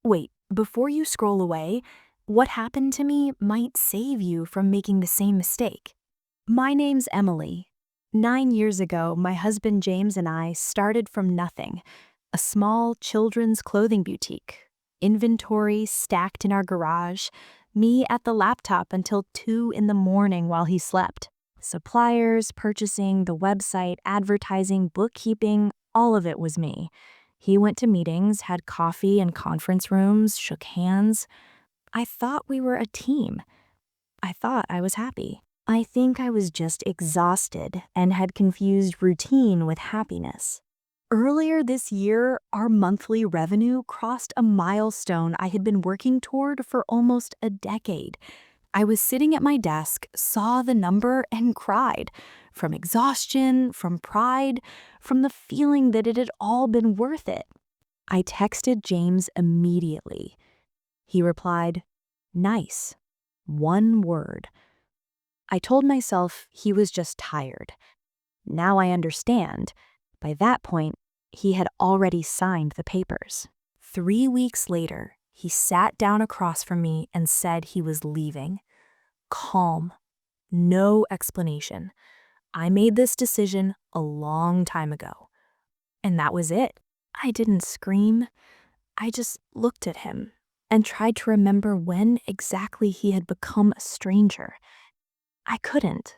Wait, before you scroll away, what happened to me might save you from making the same mistake. My name's Emily. 9 years ago, my husband James and I started from nothing, a small children's clothing boutique. Inventory stacked in our garage, me at the laptop until 2 in the morning while he slept. Suppliers, purchasing, the website, advertising, bookkeeping, all of it was me. He went to meetings, had coffee in conference rooms, shook hands. I thought we were a team. I thought I was happy. I think I was just exhausted and had confused routine with happiness. Earlier this year, our monthly revenue crossed a milestone I had been working toward for almost a decade. I was sitting at my desk, saw the number, and cried. From exhaustion, from pride, from the feeling that it had all been worth it. I texted James immediately. He replied, "Nice." One word. I told myself he was just tired. Now I understand. By that point, he had already signed the papers. 3 weeks later, he sat down across from me and said he was leaving. Calm. No explanation. I made this decision a long time ago. And that was it. I didn't scream. I just looked at him and tried to remember when exactly he had become a stranger. I couldn't.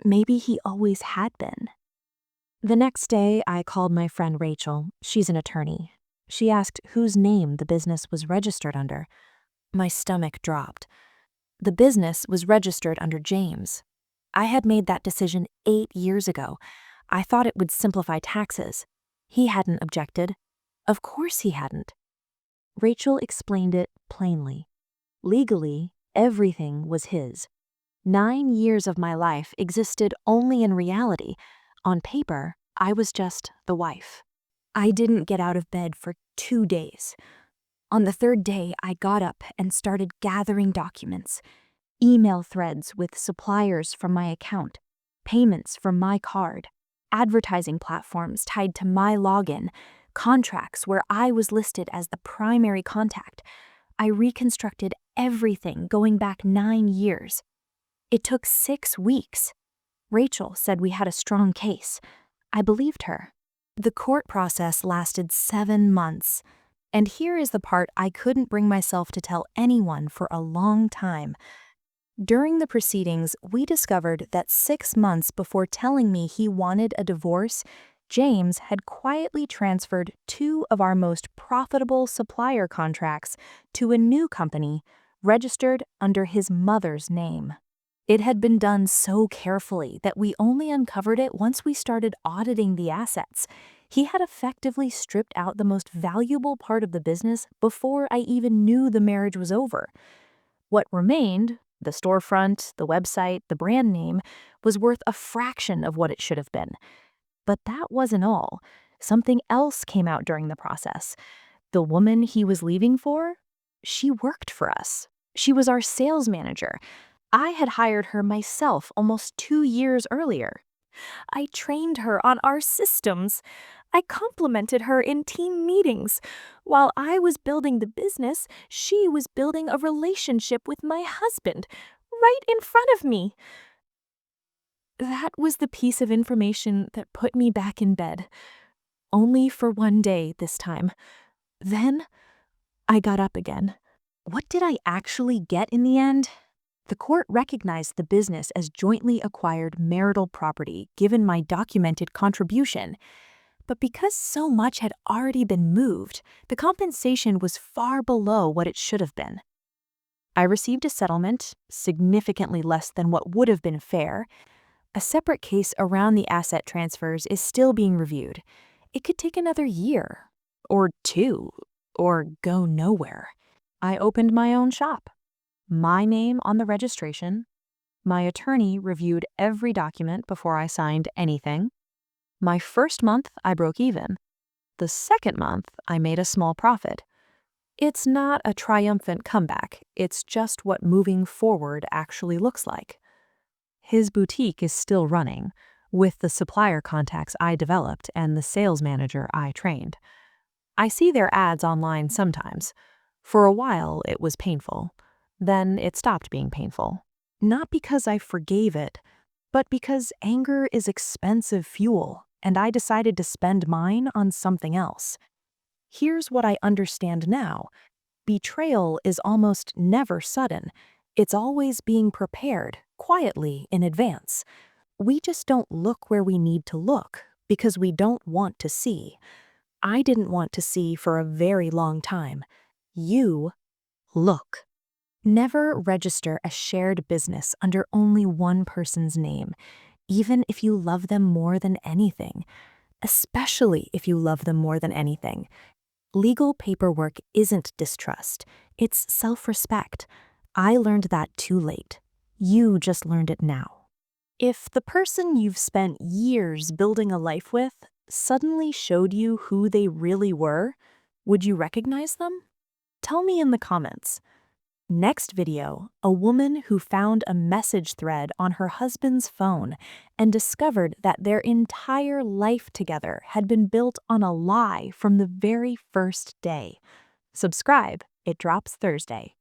Maybe he always had been. The next day, I called my friend Rachel. She's an attorney. She asked whose name the business was registered under. My stomach dropped. The business was registered under James. I had made that decision 8 years ago. I thought it would simplify taxes. He hadn't objected. Of course he hadn't. Rachel explained it plainly. Legally, everything was his. 9 years of my life existed only in reality. On paper, I was just the wife. I didn't get out of bed for 2 days. On the third day, I got up and started gathering documents. Email threads with suppliers from my account, payments from my card, advertising platforms tied to my login, contracts where I was listed as the primary contact. I reconstructed everything going back 9 years. It took 6 weeks. Rachel said we had a strong case. I believed her. The court process lasted 7 months. And here is the part I couldn't bring myself to tell anyone for a long time. During the proceedings, we discovered that 6 months before telling me he wanted a divorce, James had quietly transferred 2 of our most profitable supplier contracts to a new company registered under his mother's name. It had been done so carefully that we only uncovered it once we started auditing the assets. He had effectively stripped out the most valuable part of the business before I even knew the marriage was over. What remained, the storefront, the website, the brand name, was worth a fraction of what it should have been. But that wasn't all. Something else came out during the process. The woman he was leaving for, she worked for us. She was our sales manager. I had hired her myself almost 2 years earlier. I trained her on our systems. I complimented her in team meetings. While I was building the business, she was building a relationship with my husband, right in front of me. That was the piece of information that put me back in bed. Only for one day this time. Then, I got up again. What did I actually get in the end? The court recognized the business as jointly acquired marital property given my documented contribution. But because so much had already been moved, the compensation was far below what it should have been. I received a settlement, significantly less than what would have been fair. A separate case around the asset transfers is still being reviewed. It could take another year, or 2, or go nowhere. I opened my own shop. My name on the registration. My attorney reviewed every document before I signed anything. My first month, I broke even. The second month, I made a small profit. It's not a triumphant comeback. It's just what moving forward actually looks like. His boutique is still running, with the supplier contacts I developed and the sales manager I trained. I see their ads online sometimes. For a while, it was painful. Then it stopped being painful. Not because I forgave it, but because anger is expensive fuel, and I decided to spend mine on something else. Here's what I understand now. Betrayal is almost never sudden. It's always being prepared, quietly, in advance. We just don't look where we need to look because we don't want to see. I didn't want to see for a very long time. You look. Never register a shared business under only one person's name, even if you love them more than anything, especially if you love them more than anything. Legal paperwork isn't distrust, it's self-respect. I learned that too late. You just learned it now. If the person you've spent years building a life with suddenly showed you who they really were, would you recognize them? Tell me in the comments. Next video, a woman who found a message thread on her husband's phone and discovered that their entire life together had been built on a lie from the very first day. Subscribe, it drops Thursday.